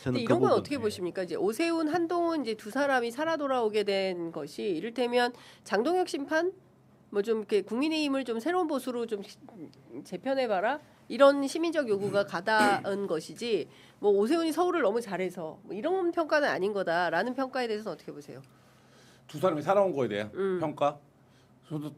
저는 이런 건 어떻게 예. 보십니까? 이제 오세훈, 한동훈 이제 두 사람이 살아 돌아오게 된 것이 이를테면 장동혁 심판 뭐 좀 이렇게 국민의힘을 좀 새로운 보수로 좀 재편해봐라 이런 시민적 요구가 가다은 것이지 뭐 오세훈이 서울을 너무 잘해서 뭐 이런 평가는 아닌 거다라는 평가에 대해서는 어떻게 보세요? 두 사람이 살아온 거에 대한 평가? 저도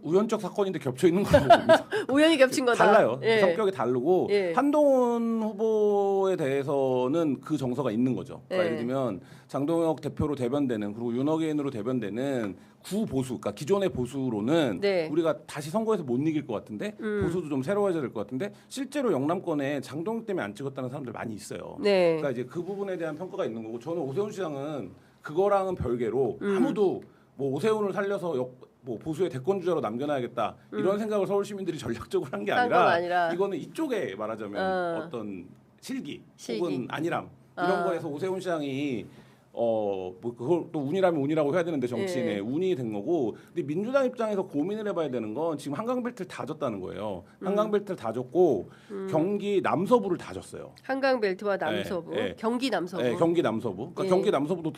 우연적 사건인데 겹쳐 있는 거라고 봅니다. 우연히 겹친 거다. 달라요. 예. 성격이 다르고 예. 한동훈 후보에 대해서는 그 정서가 있는 거죠. 그러니까 예. 예를 들면 장동혁 대표로 대변되는 그리고 윤호개인으로 대변되는 구보수, 그러니까 기존의 보수로는 네. 우리가 다시 선거에서 못 이길 것 같은데 보수도 좀 새로워져야 될 것 같은데 실제로 영남권에 장동혁 때문에 안 찍었다는 사람들 많이 있어요. 네. 그러니까 이제 그 부분에 대한 평가가 있는 거고 저는 오세훈 시장은 그거랑은 별개로 아무도 뭐 오세훈을 살려서 뭐 보수의 대권 주자로 남겨놔야겠다 이런 생각을 서울 시민들이 전략적으로 한 게 한 건 아니라, 아니라. 이거는 이쪽에 말하자면 어떤 실기 혹은 안일함 이런 아. 거에서 오세훈 시장이 뭐 그걸 또 운이라면 운이라고 해야 되는데 정치인의 예. 운이 된 거고, 근데 민주당 입장에서 고민을 해봐야 되는 건 지금 한강벨트를 다 줬다는 거예요. 한강벨트를 다 줬고 경기 남서부를 다 줬어요. 한강벨트와 남서부, 예, 예. 경기 남서부. 네, 경기 남서부. 그러니까 예. 경기 남서부도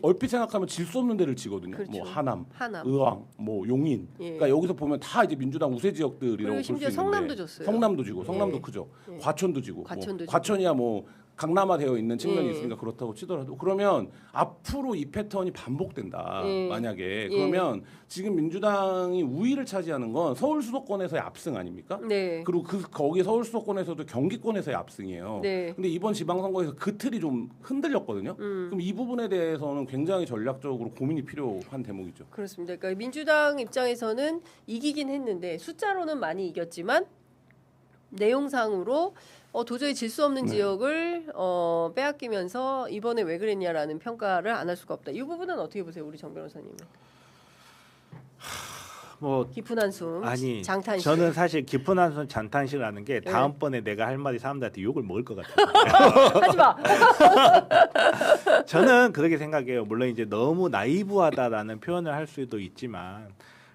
얼핏 생각하면 질 수 없는 데를 지거든요. 그렇죠. 뭐 하남, 하남. 의왕, 뭐 용인. 예. 그러니까 여기서 보면 다 이제 민주당 우세 지역들이라고 그리고 볼 수 심지어 있는데 성남도 줬어요. 성남도 지고, 성남도 예. 크죠. 예. 과천도 지고, 과천도 지고. 과천이야 뭐 강남화되어 있는 측면이 예. 있으니까 그렇다고 치더라도 그러면 앞으로 이 패턴이 반복된다. 예. 만약에 예. 그러면 지금 민주당이 우위를 차지하는 건 서울 수도권에서의 압승 아닙니까? 네. 그리고 거기 서울 수도권에서도 경기권에서의 압승이에요. 네. 근데 이번 지방선거에서 그 틀이 좀 흔들렸거든요. 그럼 이 부분에 대해서는 굉장히 전략적으로 고민이 필요한 대목이죠. 그렇습니다. 그러니까 민주당 입장에서는 이기긴 했는데 숫자로는 많이 이겼지만 내용상으로 도저히 질 수 없는 지역을 빼앗기면서 이번에 왜 그랬냐라는 평가를 안 할 수가 없다. 이 부분은 어떻게 보세요, 우리 정 변호사님은? 뭐 깊은 한숨, 아니 장탄식. 저는 사실 깊은 한숨 장탄식이라는 게 네. 다음번에 내가 할 말이 사람들한테 욕을 먹을 것 같아요. 하지 마. 저는 그렇게 생각해요. 물론 이제 너무 나이브하다라는 표현을 할 수도 있지만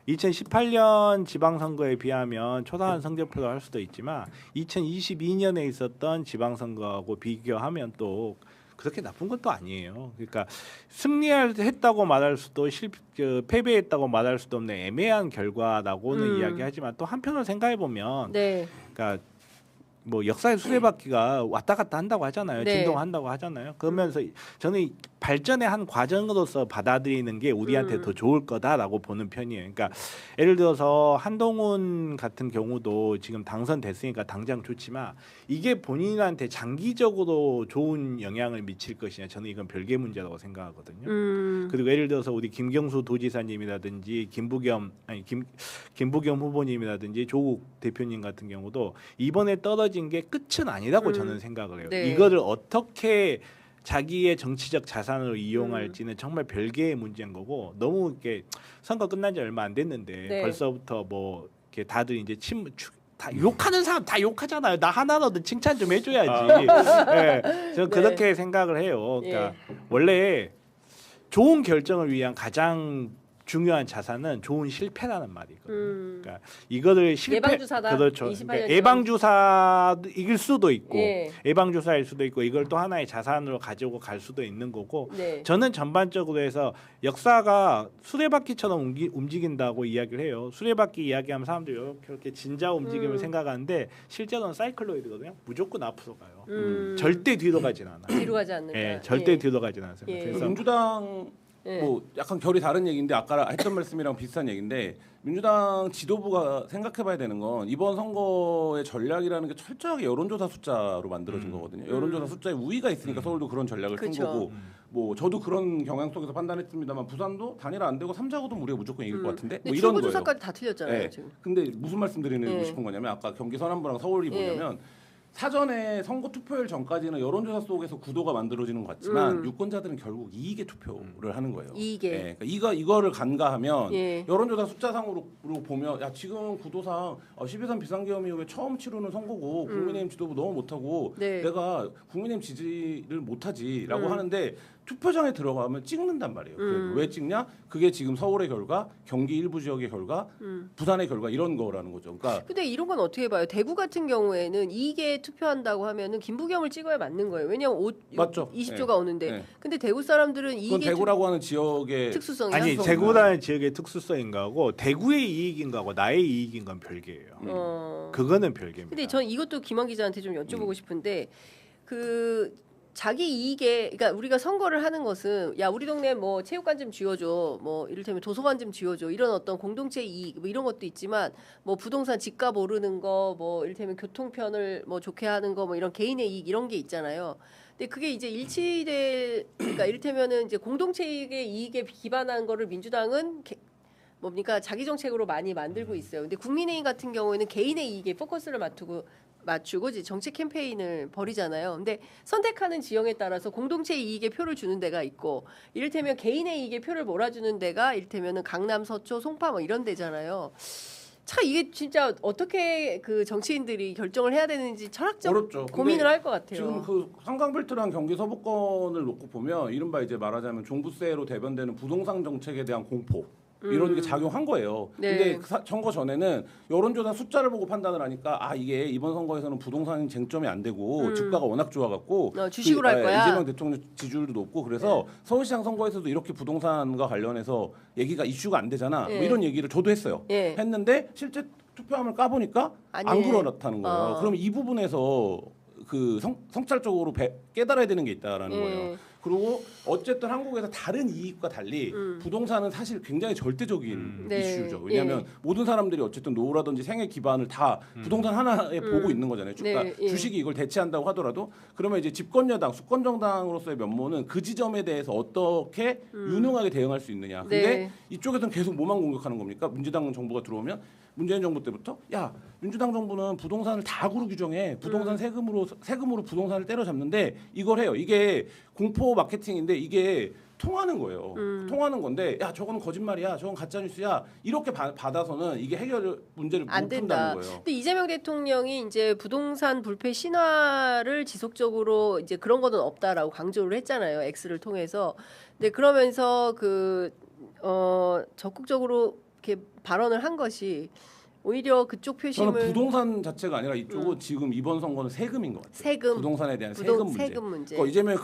2018년 지방선거에 비하면 초라한 성적표로 할 수도 있지만 2022년에 있었던 지방선거하고 비교하면 또 그렇게 나쁜 것도 아니에요. 그러니까 승리했다고 말할 수도 패배했다고 말할 수도 없는 애매한 결과라고는 이야기하지만 또 한편으로 생각해 보면, 네. 그러니까 뭐 역사의 수레바퀴가 왔다 갔다 한다고 하잖아요. 네. 진동한다고 하잖아요. 그러면서 저는 발전의 한 과정으로서 받아들이는 게 우리한테 더 좋을 거다라고 보는 편이에요. 그러니까 예를 들어서 한동훈 같은 경우도 지금 당선됐으니까 당장 좋지만 이게 본인한테 장기적으로 좋은 영향을 미칠 것이냐, 저는 이건 별개 문제라고 생각하거든요. 그리고 예를 들어서 우리 김경수 도지사님이라든지 김부겸 후보님이라든지 조국 대표님 같은 경우도 이번에 떨어진 게 끝은 아니라고 저는 생각을 해요. 네. 이거를 어떻게 자기의 정치적 자산으로 이용할지는 정말 별개의 문제인 거고, 너무 이렇게 선거 끝난 지 얼마 안 됐는데 네. 벌써부터 뭐 이렇게 다들 이제 다 욕하는 사람 다 욕하잖아요. 나 하나라도 칭찬 좀 해줘야지. 네, 저는 네. 그렇게 생각을 해요. 그러니까 원래 좋은 결정을 위한 가장 중요한 자산은 좋은 실패라는 말이거든요. 그러니까 이거를 예방주사다. 그렇죠. 28년 그러니까 예방주사일 수도 있고 예. 예방주사일 수도 있고 이걸 또 하나의 자산으로 가지고 갈 수도 있는 거고, 네. 저는 전반적으로 해서 역사가 수레바퀴처럼 움직인다고 이야기를 해요. 수레바퀴 이야기하면 사람들이 이렇게 진자 움직임을 생각하는데 실제로는 사이클로이드거든요. 무조건 앞으로 가요. 절대 뒤로 가진 않아. 뒤로 가지 않는다. 예, 절대 뒤로 가진 않아요. 예. 그래서 민주당 예. 뭐 약간 결이 다른 얘기인데 아까 했던 말씀이랑 비슷한 얘기인데, 민주당 지도부가 생각해봐야 되는 건 이번 선거의 전략이라는 게 철저하게 여론조사 숫자로 만들어진 거거든요. 여론조사 숫자에 우위가 있으니까 서울도 그런 전략을 쓴 그쵸. 거고, 뭐 저도 그런 경향 속에서 판단했습니다만 부산도 단일 안 되고 3자구도 우리가 무조건 이길 것 같은데 뭐 근데 이런 거예요. 출구조사까지 다 틀렸잖아요. 네. 지금. 근데 무슨 말씀드리고 예. 싶은 거냐면 아까 경기 서남부랑 서울이 뭐냐면 사전에 선거 투표일 전까지는 여론조사 속에서 구도가 만들어지는 것 같지만 유권자들은 결국 이익에 투표를 하는 거예요. 이익에. 예, 그러니까 이거를 간과하면 예. 여론조사 숫자상으로 보면 야 지금 구도상 12.3 비상계엄 이후에 처음 치르는 선거고 국민의힘 지도부 너무 못하고 네. 내가 국민의힘 지지를 못하지라고 하는데 투표장에 들어가면 찍는단 말이에요. 왜 찍냐? 그게 지금 서울의 결과, 경기 일부 지역의 결과, 부산의 결과 이런 거라는 거죠. 그러니까 근데 이런 건 어떻게 봐요? 대구 같은 경우에는 이게 투표한다고 하면은 김부겸을 찍어야 맞는 거예요. 왜냐하면 맞죠. 20조가 네. 오는데. 네. 근데 대구 사람들은 그건 이게 대구라고 하는 지역의 특수성이야. 아니 특수성이구나. 대구라는 지역의 특수성인 거하고 대구의 이익인 거하고 나의 이익인 건 별개예요. 그거는 별개입니다. 근데 전 이것도 김한 기자한테 좀 여쭤보고 싶은데 그 자기 이익에 그러니까 우리가 선거를 하는 것은 야 우리 동네 뭐 체육관 좀 지어줘 뭐 이를테면 도서관 좀 지어줘 이런 어떤 공동체 이익 뭐 이런 것도 있지만 뭐 부동산 집값 오르는 거 뭐 이를테면 교통편을 뭐 좋게 하는 거 뭐 이런 개인의 이익 이런 게 있잖아요. 근데 그게 이제 일치될 그러니까 이를테면은 이제 공동체의 이익에 기반한 거를 민주당은 뭡니까 자기 정책으로 많이 만들고 있어요. 근데 국민의힘 같은 경우에는 개인의 이익에 포커스를 맞추고 이제 정책 캠페인을 벌이잖아요. 근데 선택하는 지형에 따라서 공동체 이익에 표를 주는 데가 있고 이를테면 개인의 이익에 표를 몰아주는 데가 이를테면은 강남, 서초, 송파 뭐 이런 데잖아요. 참 이게 진짜 어떻게 그 정치인들이 결정을 해야 되는지 철학적 어렵죠. 고민을 할 것 같아요. 지금 그 한강벨트랑 경기 서부권을 놓고 보면 이른바 이제 말하자면 종부세로 대변되는 부동산 정책에 대한 공포 이런 게 작용한 거예요. 네. 근데 그 선거 전에는 여론조사 숫자를 보고 판단을 하니까 아 이게 이번 선거에서는 부동산 쟁점이 안 되고 주가가 워낙 좋아갖고 주식으로 할 거야. 이재명 대통령 지지율도 높고 그래서 서울시장 선거에서도 이렇게 부동산과 관련해서 얘기가 이슈가 안 되잖아. 뭐 이런 얘기를 저도 했어요. 했는데 실제 투표함을 까보니까 안 그렇다는 거예요. 그럼 이 부분에서 그 성찰적으로 깨달아야 되는 게 있다라는 거예요. 그리고 어쨌든 한국에서 다른 이익과 달리 부동산은 사실 굉장히 절대적인 이슈죠. 왜냐하면 모든 사람들이 어쨌든 노후라든지 생애 기반을 다 부동산 하나에 보고 있는 거잖아요. 그러니까 주식이 이걸 대체한다고 하더라도 그러면 이제 집권여당, 수권정당으로서의 면모는 그 지점에 대해서 어떻게 유능하게 대응할 수 있느냐. 근데 이쪽에서는 계속 뭐만 공격하는 겁니까? 민주당 정부가 들어오면 문재인 정부 때부터 야 민주당 정부는 부동산을 다구로 규정해 부동산 세금으로 부동산을 때려잡는데 이걸 해요. 이게 공포 마케팅인데 이게 통하는 거예요. 통하는 건데 야 저거는 거짓말이야, 저건 가짜 뉴스야 이렇게 받아서는 이게 해결 문제를 못 푼다는 거예요. 근데 이재명 대통령이 이제 부동산 불패 신화를 지속적으로 이제 그런 거는 없다라고 강조를 했잖아요. X를 통해서. 근데 그러면서 적극적으로 이렇게 발언을 한 것이 오히려 그쪽 표심을 저는 부동산 자체가 아니라 이쪽은 지금 이번 선거는 세금인 것 같아요. 세금 부동산에 대한 세금 문제. 이재명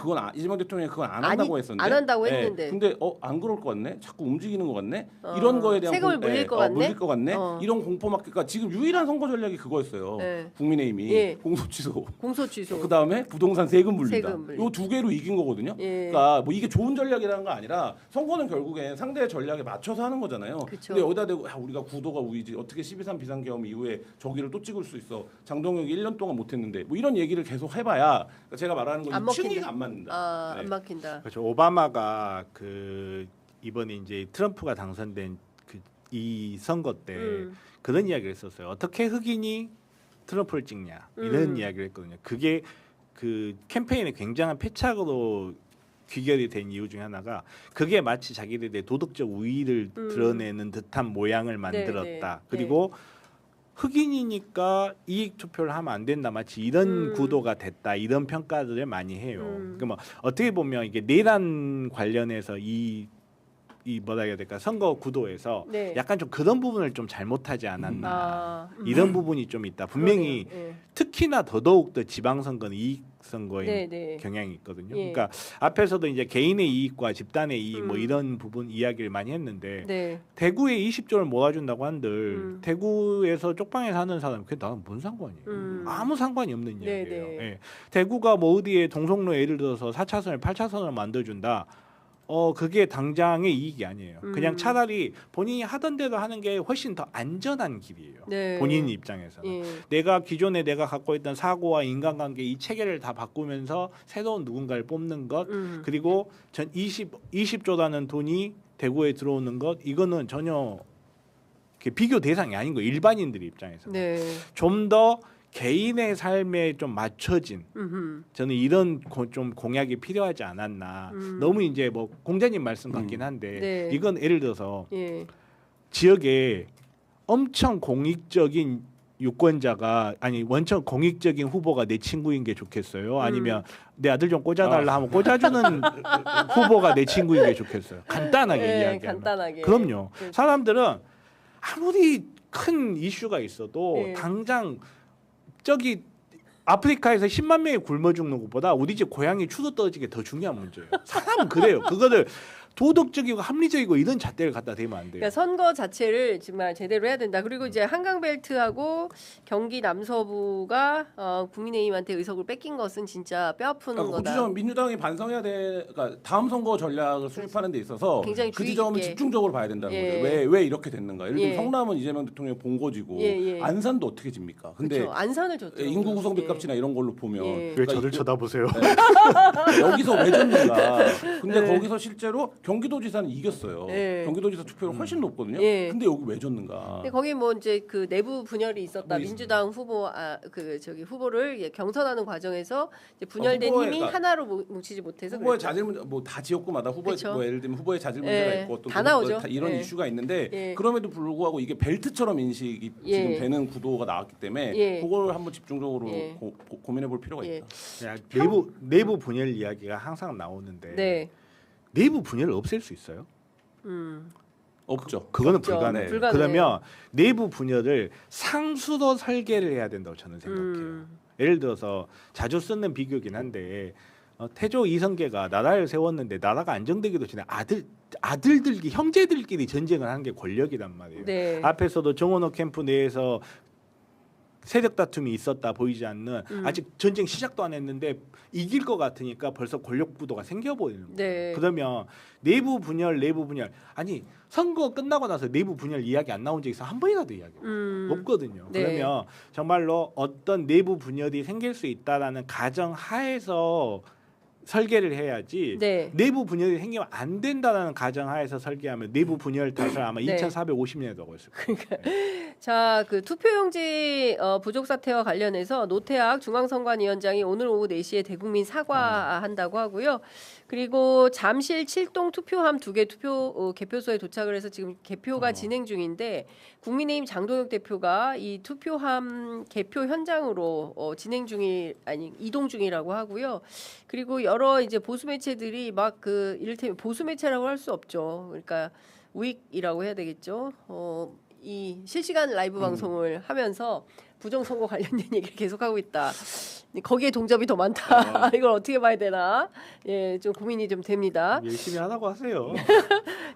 대통령이 그건 안 한다고 했었는데. 안 한다고 했는데. 근데 안 그럴 것 같네. 자꾸 움직이는 것 같네. 이런 거에 대한 세금을 물릴 것 같네. 물릴 것 같네. 이런 공포 마켓가 지금 유일한 선거 전략이 그거였어요. 국민의힘이 공소 취소. 그다음에 부동산 세금 물린다. 요 두 개로 이긴 거거든요. 그러니까 뭐 이게 좋은 전략이라는 거 아니라 선거는 결국엔 상대의 전략에 맞춰서 하는 거잖아요. 그쵸. 근데 여기다 대고 우리가 구도가 우위지 어떻게 12.3 비상계엄 이후에 저기를 또 찍을 수 있어. 장동혁이 1년 동안 못했는데 뭐 이런 얘기를 계속 해봐야 제가 말하는 건 층위가 안 맞는다. 안 막힌다. 그렇죠. 오바마가 이번에 이제 트럼프가 당선된 이 선거 때 그런 이야기를 했었어요. 어떻게 흑인이 트럼프를 찍냐 이런 이야기를 했거든요. 그게 그 캠페인에 굉장한 패착으로 귀결이 된 이유 중에 하나가 그게 마치 자기들의 도덕적 우위를 드러내는 듯한 모양을 만들었다. 그리고 흑인이니까 이익 투표를 하면 안 된다. 마치 이런 구도가 됐다. 이런 평가들을 많이 해요. 그러니까 뭐 어떻게 보면 이게 내란 관련해서 이 뭐라 해야 될까 선거 구도에서 약간 좀 그런 부분을 좀 잘못하지 않았나 이런 부분이 좀 있다. 분명히 특히나 더더욱 더 지방선거는 이익 선거의 경향이 있거든요. 그러니까 앞에서도 이제 개인의 이익과 집단의 이익 뭐 이런 부분 이야기를 많이 했는데 대구에 20조를 모아준다고 한들 대구에서 쪽방에 사는 사람 그게 나는 뭔 상관이에요? 아무 상관이 없는 이야기예요. 대구가 뭐 어디에 동성로 예를 들어서 4차선을 8차선을 만들어준다. 그게 당장의 이익이 아니에요. 그냥 차라리 본인이 하던 대로 하는 게 훨씬 더 안전한 길이에요. 본인 입장에서는. 내가 기존에 내가 갖고 있던 사고와 인간관계 이 체계를 다 바꾸면서 새로운 누군가를 뽑는 것 그리고 전 20조라는 돈이 대구에 들어오는 것 이거는 전혀 비교 대상이 아닌 거예요. 일반인들 입장에서는. 좀 더 개인의 삶에 좀 맞춰진 저는 이런 좀 공약이 필요하지 않았나. 너무 이제 뭐 공자님 말씀 같긴 한데 이건 예를 들어서 지역에 엄청 공익적인 유권자가 아니 원천 공익적인 후보가 내 친구인 게 좋겠어요. 아니면 내 아들 좀 꽂아달라 하면 꽂아주는 후보가 내 친구인 게 좋겠어요. 간단하게 이야기하면. 간단하게. 그럼요. 사람들은 아무리 큰 이슈가 있어도 당장 저기 아프리카에서 10만 명이 굶어 죽는 것보다 우리 집 고양이 추도 떨어지게 더 중요한 문제예요. 사람은 그래요. 그거를 도덕적이고 합리적이고 이런 잣대를 갖다 대면 안 돼요. 그러니까 선거 자체를 정말 제대로 해야 된다. 그리고 이제 한강벨트하고 경기 남서부가 국민의힘한테 의석을 뺏긴 것은 진짜 뼈아픈 그러니까 그 거다. 지점 민주당이 반성해야 돼. 그러니까 다음 선거 전략을 수립하는 데 있어서 굉장히 그 주의 지점은 깊게. 집중적으로 봐야 된다는 예. 거죠. 왜 이렇게 됐는가? 예를 들면 예. 성남은 이재명 대통령 본거지고 예. 안산도 어떻게 집니까? 근데 그렇죠. 안산을 줬죠. 인구 구성비 값이나 이런 걸로 보면 예. 왜 그러니까 저를 쳐다보세요? 여기서 왜 졌는가? 근데 네. 거기서 실제로 경기도지사는 이겼어요. 네. 경기도지사 투표율 훨씬 높거든요. 예. 근데 여기 왜 졌는가? 근데 거기 뭐 이제 그 내부 분열이 있었다. 뭐 민주당 후보 후보를 경선하는 과정에서 이제 분열된 후보의- 힘이 그러니까 하나로 뭉치지 못해서 후보의 그랬죠. 자질 문제 뭐다 지역구마다 후보의 그쵸. 뭐 예를 들면 후보의 자질 문제가 예. 있고 또 다 나오죠. 다 이런 예. 이슈가 있는데 예. 그럼에도 불구하고 이게 벨트처럼 인식이 예. 지금 되는 구도가 나왔기 때문에 예. 그걸 한번 집중적으로 예. 고민해 볼 필요가 예. 있다. 야, 내부 분열 이야기가 항상 나오는데 네. 내부 분열을 없앨 수 있어요? 없죠. 그거는 없죠. 불가능해요. 불가능해요. 그러면 내부 분열을 상수도 설계를 해야 된다고 저는 생각해요. 예를 들어서 자주 쓰는 비교긴 한데 태조 이성계가 나라를 세웠는데 나라가 안정되기도 전에 아들들끼리 형제들끼리 전쟁을 하는 게 권력이란 말이에요. 네. 앞에서도 정원호 캠프 내에서 세력 다툼이 있었다 보이지 않는 아직 전쟁 시작도 안 했는데 이길 것 같으니까 벌써 권력 구도가 생겨버리는 거예요. 네. 그러면 내부 분열 아니 선거 끝나고 나서 내부 분열 이야기 안 나온 적 있어 한 번이라도 이야기 없거든요. 네. 그러면 정말로 어떤 내부 분열이 생길 수 있다라는 가정 하에서 설계를 해야지 네. 내부 분열이 생기면 안 된다라는 가정 하에서 설계하면 내부 분열 탓을 아마 네. 2450년에 하고 있을 거예요. 자, 그 투표용지 부족 사태와 관련해서 노태학 중앙선관위원장이 오늘 오후 4시에 대국민 사과한다고 하고요. 그리고 잠실 7동 투표함 2개 개표소에 도착을 해서 지금 개표가 진행 중인데 국민의힘 장동혁 대표가 이 투표함 개표 현장으로 이동 중이라고 하고요. 그리고 여러 이제 보수 매체들이 막 이를테면 보수 매체라고 할 수 없죠. 그러니까 우익이라고 해야 되겠죠. 이 실시간 라이브 방송을 하면서 부정선거 관련된 얘기를 계속하고 있다. 거기에 동접이 더 많다. 이걸 어떻게 봐야 되나? 예, 좀 고민이 좀 됩니다. 열심히 하라고 하세요.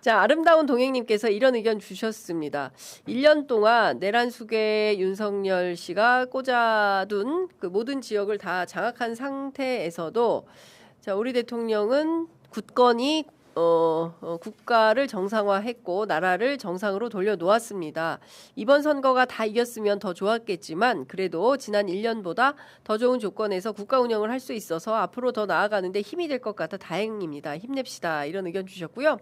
자, 아름다운 동행님께서 이런 의견 주셨습니다. 1년 동안 내란숙의 윤석열 씨가 꽂아둔 그 모든 지역을 다 장악한 상태에서도 자, 우리 대통령은 굳건히 국가를 정상화했고 나라를 정상으로 돌려놓았습니다. 이번 선거가 다 이겼으면 더 좋았겠지만 그래도 지난 1년보다 더 좋은 조건에서 국가 운영을 할 수 있어서 앞으로 더 나아가는데 힘이 될 것 같아 다행입니다. 힘냅시다. 이런 의견 주셨고요.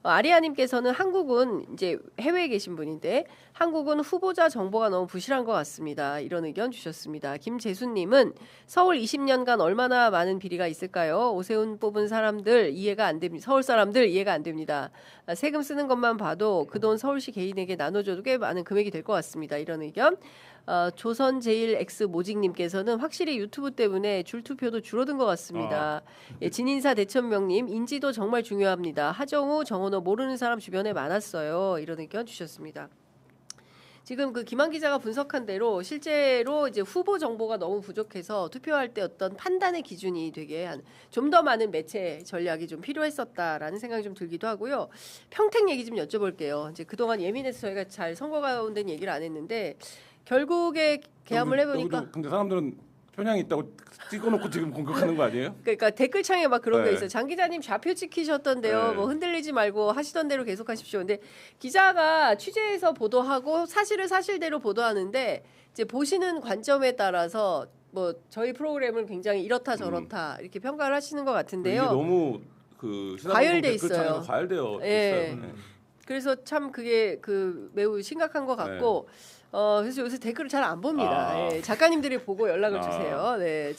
아리아님께서는 한국은 이제 해외에 계신 분인데 한국은 후보자 정보가 너무 부실한 것 같습니다. 이런 의견 주셨습니다. 김재수님은 서울 20년간 얼마나 많은 비리가 있을까요? 오세훈 뽑은 사람들 이해가 안 됩니다. 서울 사람들 이해가 안 됩니다. 세금 쓰는 것만 봐도 그 돈 서울시 개인에게 나눠줘도 꽤 많은 금액이 될 것 같습니다. 이런 의견. 조선제일X 모직님께서는 확실히 유튜브 때문에 줄투표도 줄어든 것 같습니다. 예, 진인사 대천명님 인지도 정말 중요합니다. 하정우, 정원호 모르는 사람 주변에 많았어요. 이런 의견 주셨습니다. 지금 그 김한 기자가 분석한 대로 실제로 이제 후보 정보가 너무 부족해서 투표할 때 어떤 판단의 기준이 되게 좀 더 많은 매체 전략이 좀 필요했었다라는 생각이 좀 들기도 하고요. 평택 얘기 좀 여쭤볼게요. 이제 그동안 예민해서 저희가 잘 선거 가운데 얘기를 안 했는데 결국에 개함을 해보니까 여기도 근데 사람들은 편향이 있다고 찍어놓고 지금 공격하는 거 아니에요? 그러니까 댓글창에 막 그런 게 네. 있어요. 장 기자님 좌표 찍히셨던데요. 네. 뭐 흔들리지 말고 하시던 대로 계속하십시오. 근데 기자가 취재해서 보도하고 사실을 사실대로 보도하는데 이제 보시는 관점에 따라서 뭐 저희 프로그램을 굉장히 이렇다 저렇다 이렇게 평가를 하시는 것 이게 같은데요. 너무 그 과열돼 댓글창에서 있어요. 과열되어 예. 있어요. 네. 그래서 참 그게 매우 심각한 것 같고 그래서 요새 댓글을 잘 안 봅니다. 아. 예, 작가님들이 보고 연락을 아. 주세요. 네.